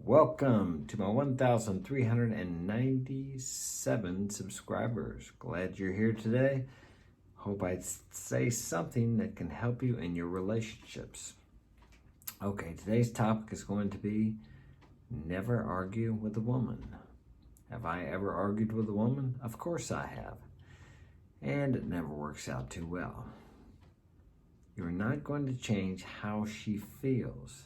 Welcome to my 1,397 subscribers. Glad you're here today. Hope I say something that can help you in your relationships. Okay, today's topic is going to be never argue with a woman. Have I ever argued with a woman? Of course I have. And it never works out too well. You're not going to change how she feels.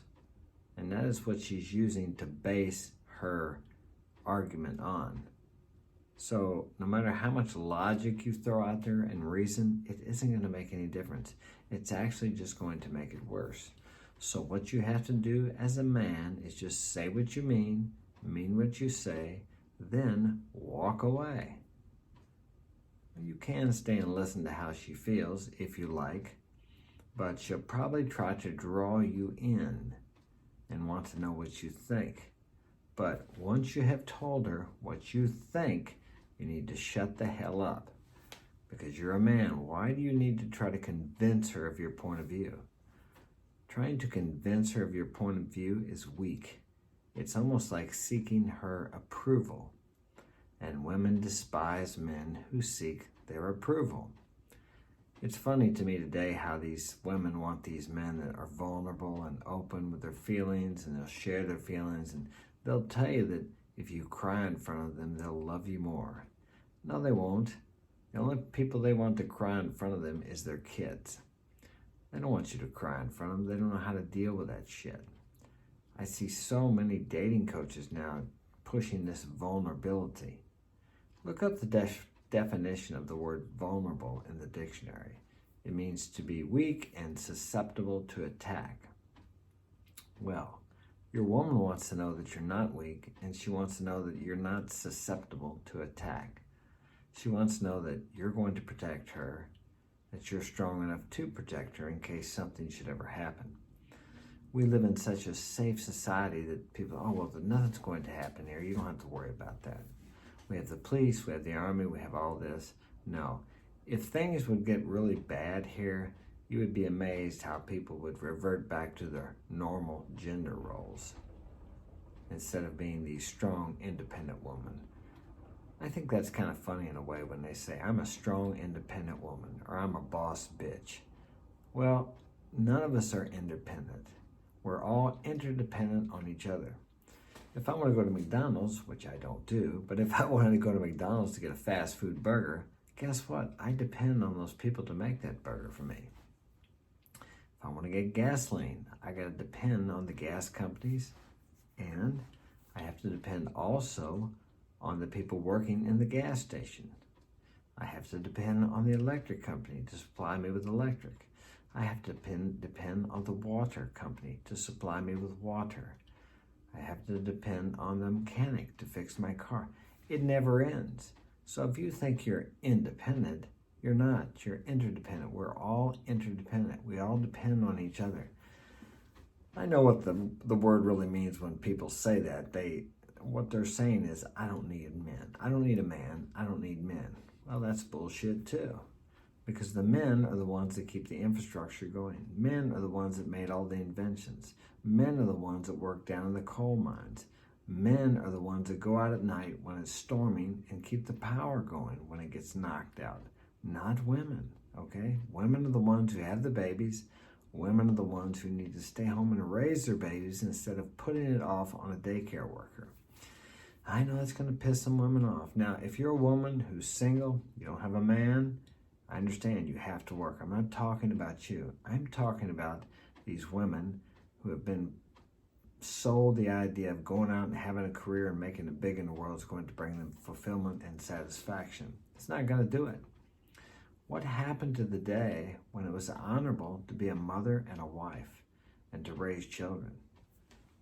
And that is what she's using to base her argument on. So no matter how much logic you throw out there and reason, it isn't going to make any difference. It's actually just going to make it worse. So what you have to do as a man is just say what you mean what you say, then walk away. You can stay and listen to how she feels if you like, but she'll probably try to draw you in and want to know what you think. But once you have told her what you think, you need to shut the hell up. Because you're a man, why do you need to try to convince her of your point of view? Trying to convince her of your point of view is weak. It's almost like seeking her approval. And women despise men who seek their approval. It's funny to me today how these women want these men that are vulnerable and open with their feelings, and they'll share their feelings, and they'll tell you that if you cry in front of them, they'll love you more. No, they won't. The only people they want to cry in front of them is their kids. They don't want you to cry in front of them. They don't know how to deal with that shit. I see so many dating coaches now pushing this vulnerability. Look up the definition of the word vulnerable in the dictionary. It means to be weak and susceptible to attack. Well, your woman wants to know that you're not weak, and she wants to know that you're not susceptible to attack. She wants to know that you're going to protect her, that you're strong enough to protect her in case something should ever happen. We live in such a safe society that people, nothing's going to happen here. You don't have to worry about that. We have the police, we have the army, we have all this. No. If things would get really bad here, you would be amazed how people would revert back to their normal gender roles instead of being the strong, independent woman. I think that's kind of funny in a way when they say, I'm a strong, independent woman, or I'm a boss bitch. Well, none of us are independent. We're all interdependent on each other. If I want to go to McDonald's, which I don't do, but if I wanted to go to McDonald's to get a fast food burger, guess what? I depend on those people to make that burger for me. If I want to get gasoline, I got to depend on the gas companies, and I have to depend also on the people working in the gas station. I have to depend on the electric company to supply me with electric. I have to depend on the water company to supply me with water. I have to depend on the mechanic to fix my car. It never ends. So if you think you're independent, you're not. You're interdependent. We're all interdependent. We all depend on each other. I know what the word really means when people say that. What they're saying is, I don't need men. I don't need a man. I don't need men. Well, that's bullshit too. Because the men are the ones that keep the infrastructure going. Men are the ones that made all the inventions. Men are the ones that work down in the coal mines. Men are the ones that go out at night when it's storming and keep the power going when it gets knocked out. Not women, okay? Women are the ones who have the babies. Women are the ones who need to stay home and raise their babies instead of putting it off on a daycare worker. I know it's going to piss some women off. Now, if you're a woman who's single, you don't have a man, I understand you have to work. I'm not talking about you. I'm talking about these women who have been sold the idea of going out and having a career and making it big in the world is going to bring them fulfillment and satisfaction. It's not going to do it. What happened to the day when it was honorable to be a mother and a wife and to raise children?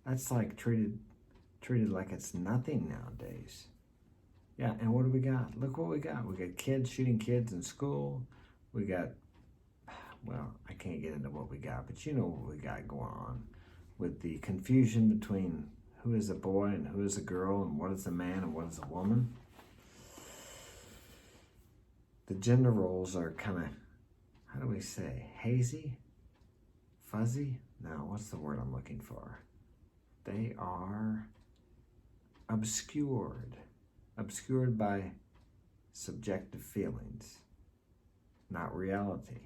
That's like treated like it's nothing nowadays. Yeah, and what do we got? Look what we got. We got kids shooting kids in school. We got, I can't get into what we got, but you know what we got going on with the confusion between who is a boy and who is a girl and what is a man and what is a woman. The gender roles are kind of, how do we say, hazy? Fuzzy? No, what's the word I'm looking for? They are obscured by subjective feelings, not reality.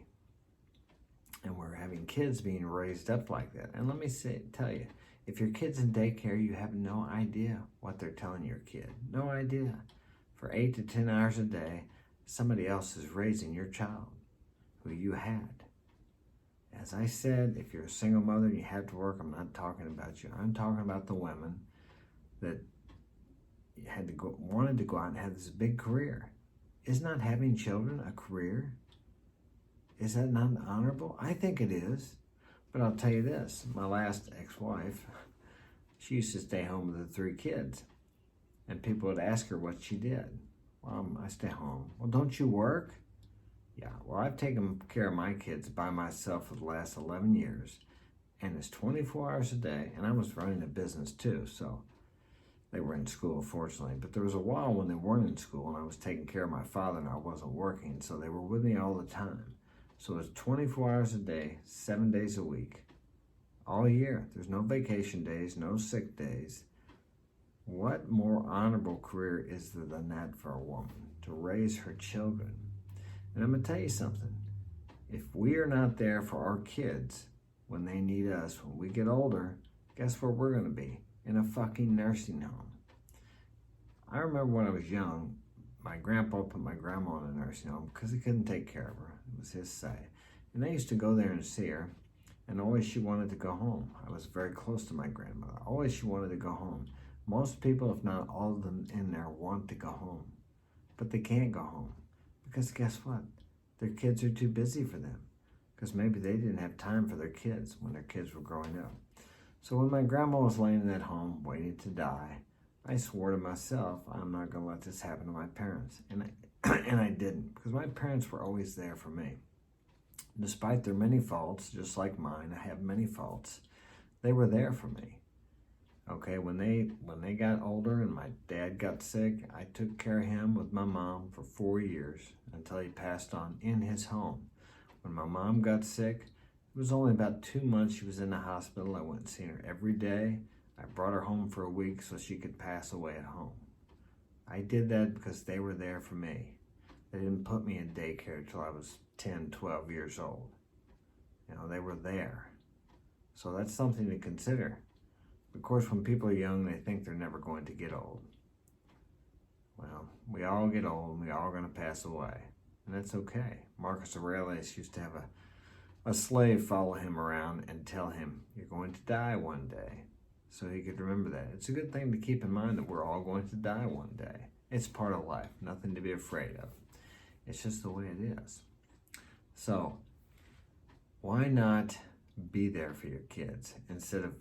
And we're having kids being raised up like that. And let me tell you, if your kid's in daycare, you have no idea what they're telling your kid. No idea. For 8 to 10 hours a day, somebody else is raising your child who you had. As I said, if you're a single mother and you have to work, I'm not talking about you. I'm talking about the women that wanted to go out and have this big career. Is not having children a career? Is that not honorable? I think it is. But I'll tell you this, my last ex-wife, she used to stay home with the 3 kids. And people would ask her what she did. Well, I stay home. Well, don't you work? Yeah, well, I've taken care of my kids by myself for the last 11 years. And it's 24 hours a day. And I was running a business too, so they were in school, fortunately. But there was a while when they weren't in school and I was taking care of my father and I wasn't working. So they were with me all the time. So it's 24 hours a day, 7 days a week, all year. There's no vacation days, no sick days. What more honorable career is there than that for a woman, to raise her children? And I'm going to tell you something. If we are not there for our kids when they need us, when we get older, guess where we're going to be? In a fucking nursing home. I remember when I was young, my grandpa put my grandma in a nursing home because he couldn't take care of her. It was his say. And I used to go there and see her, and always she wanted to go home. I was very close to my grandmother. Always she wanted to go home. Most people, if not all of them in there, want to go home. But they can't go home. Because guess what? Their kids are too busy for them. Because maybe they didn't have time for their kids when their kids were growing up. So when my grandma was laying at home, waiting to die, I swore to myself, I'm not going to let this happen to my parents. And I didn't, because my parents were always there for me. Despite their many faults, just like mine, I have many faults, they were there for me. Okay, when they got older and my dad got sick, I took care of him with my mom for 4 years until he passed on in his home. When my mom got sick, it was only about 2 months she was in the hospital. I went and seen her every day. I brought her home for a week so she could pass away at home. I did that because they were there for me. They didn't put me in daycare until I was 10, 12 years old. You know, they were there. So that's something to consider. Of course, when people are young, they think they're never going to get old. Well, we all get old and we all are going to pass away. And that's okay. Marcus Aurelius used to have a slave follow him around and tell him, you're going to die one day. So he could remember that. It's a good thing to keep in mind that we're all going to die one day. It's part of life, nothing to be afraid of. It's just the way it is. So, why not be there for your kids instead of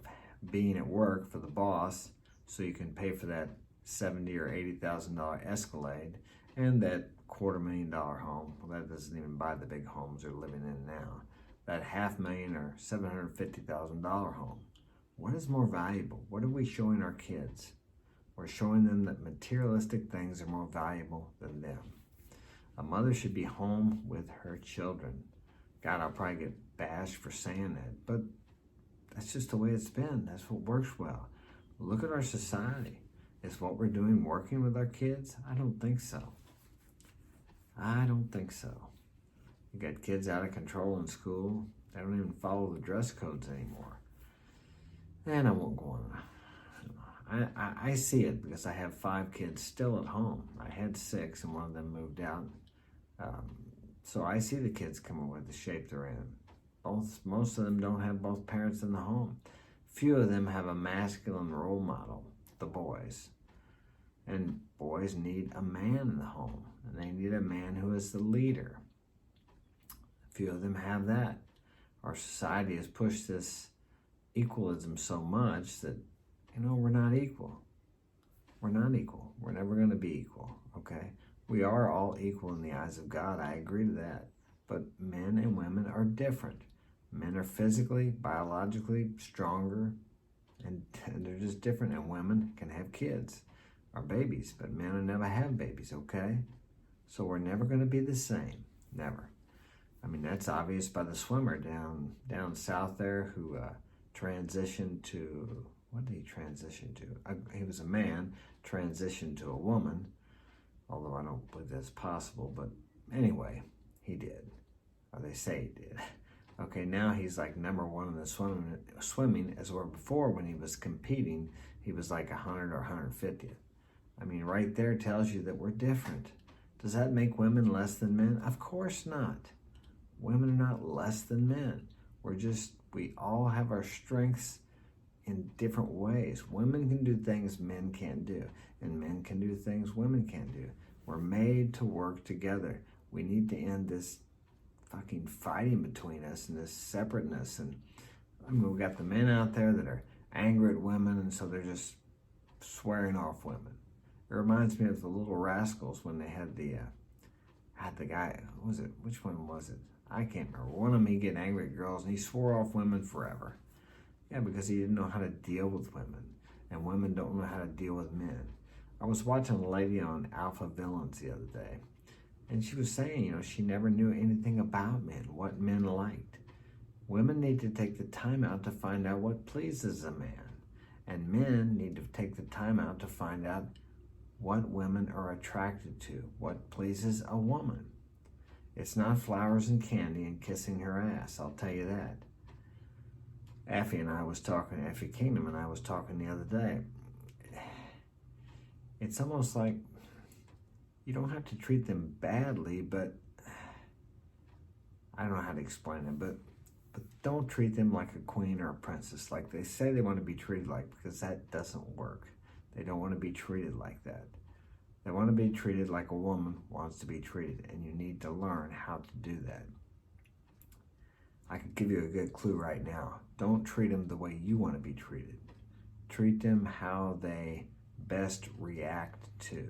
being at work for the boss so you can pay for that $70,000 or $80,000 Escalade and that $250,000 home? Well, that doesn't even buy the big homes they're living in now. That $500,000 or $750,000 home. What is more valuable? What are we showing our kids? We're showing them that materialistic things are more valuable than them. A mother should be home with her children. God, I'll probably get bashed for saying that, but that's just the way it's been. That's what works well. Look at our society. Is what we're doing working with our kids? I don't think so. I don't think so. You got kids out of control in school. They don't even follow the dress codes anymore. And I won't go on. I see it because I have 5 kids still at home. I had 6 and one of them moved out. So I see the kids coming with the shape they're in. Most of them don't have both parents in the home. Few of them have a masculine role model, the boys. And boys need a man in the home. And they need a man who is the leader. Few of them have that. Our society has pushed this equalism so much that, we're not equal. We're not equal. We're never going to be equal, okay? We are all equal in the eyes of God. I agree to that. But men and women are different. Men are physically, biologically stronger, and they're just different. And women can have kids or babies, but men will never have babies, okay? So we're never going to be the same. Never. I mean, that's obvious by the swimmer down south there who transitioned to what did he transition to? He was a man, transitioned to a woman, although I don't believe that's possible, but anyway, he did, or they say he did. Okay, now he's like number one in the swimming, as where before when he was competing, he was like 100 or 150th. I mean, right there tells you that we're different. Does that make women less than men? Of course not. Women are not less than men. We all have our strengths in different ways. Women can do things men can't do, and men can do things women can't do. We're made to work together. We need to end this fucking fighting between us and this separateness. And I mean, we've got the men out there that are angry at women, and so they're just swearing off women. It reminds me of the Little Rascals when they had the guy, which one was it? I can't remember. One of them, he getting angry at girls, and he swore off women forever. Yeah, because he didn't know how to deal with women, and women don't know how to deal with men. I was watching a lady on Alpha Villains the other day, and she was saying, she never knew anything about men, what men liked. Women need to take the time out to find out what pleases a man, and men need to take the time out to find out what women are attracted to, what pleases a woman. It's not flowers and candy and kissing her ass, I'll tell you that. Effie Kingdom and I was talking the other day. It's almost like you don't have to treat them badly, but I don't know how to explain it, but don't treat them like a queen or a princess, like they say they want to be treated like, because that doesn't work. They don't want to be treated like that. They want to be treated like a woman wants to be treated, and you need to learn how to do that. I could give you a good clue right now. Don't treat them the way you want to be treated. Treat them how they best react to.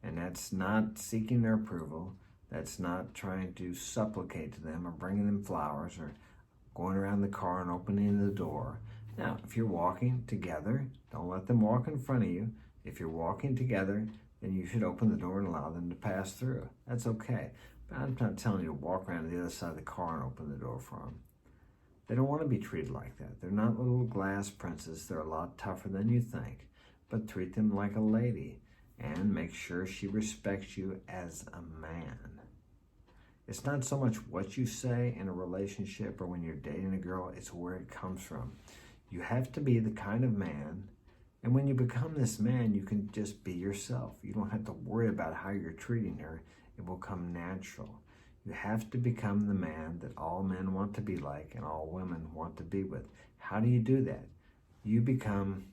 And that's not seeking their approval. That's not trying to supplicate to them or bringing them flowers or going around the car and opening the door. Now, if you're walking together, don't let them walk in front of you. If you're walking together, then you should open the door and allow them to pass through. That's okay. But I'm not telling you to walk around to the other side of the car and open the door for them. They don't want to be treated like that. They're not little glass princes. They're a lot tougher than you think. But treat them like a lady and make sure she respects you as a man. It's not so much what you say in a relationship or when you're dating a girl, it's where it comes from. You have to be the kind of man, and when you become this man, you can just be yourself. You don't have to worry about how you're treating her. It will come natural. You have to become the man that all men want to be like and all women want to be with. How do you do that? You become,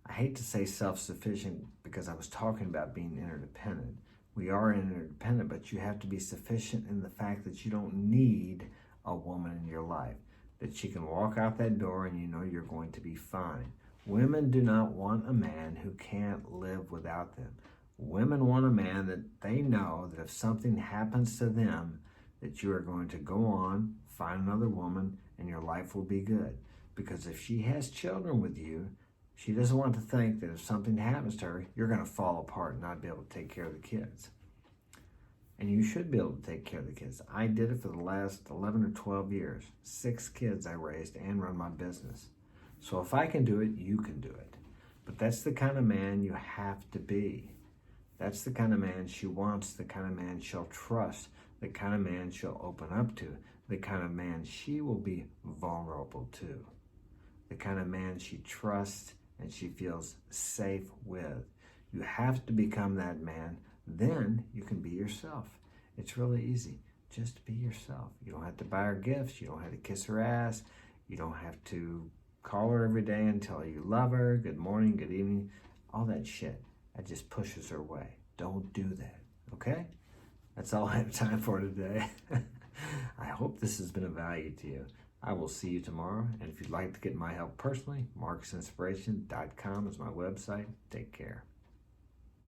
I hate to say self-sufficient because I was talking about being interdependent. We are interdependent, but you have to be sufficient in the fact that you don't need a woman in your life, that she can walk out that door and you know you're going to be fine. Women do not want a man who can't live without them. Women want a man that they know that if something happens to them, that you are going to go on, find another woman, and your life will be good. Because if she has children with you, she doesn't want to think that if something happens to her, you're going to fall apart and not be able to take care of the kids. And you should be able to take care of the kids. I did it for the last 11 or 12 years. 6 kids I raised and run my business. So if I can do it, you can do it. But that's the kind of man you have to be. That's the kind of man she wants, the kind of man she'll trust, the kind of man she'll open up to, the kind of man she will be vulnerable to, the kind of man she trusts and she feels safe with. You have to become that man, then you can be yourself. It's really easy. Just be yourself. You don't have to buy her gifts. You don't have to kiss her ass. You don't have to call her every day and tell her you love her, good morning, good evening, all that shit. That just pushes her away. Don't do that, okay? That's all I have time for today. I hope this has been of value to you. I will see you tomorrow, and if you'd like to get my help personally, marksinspiration.com is my website. Take care.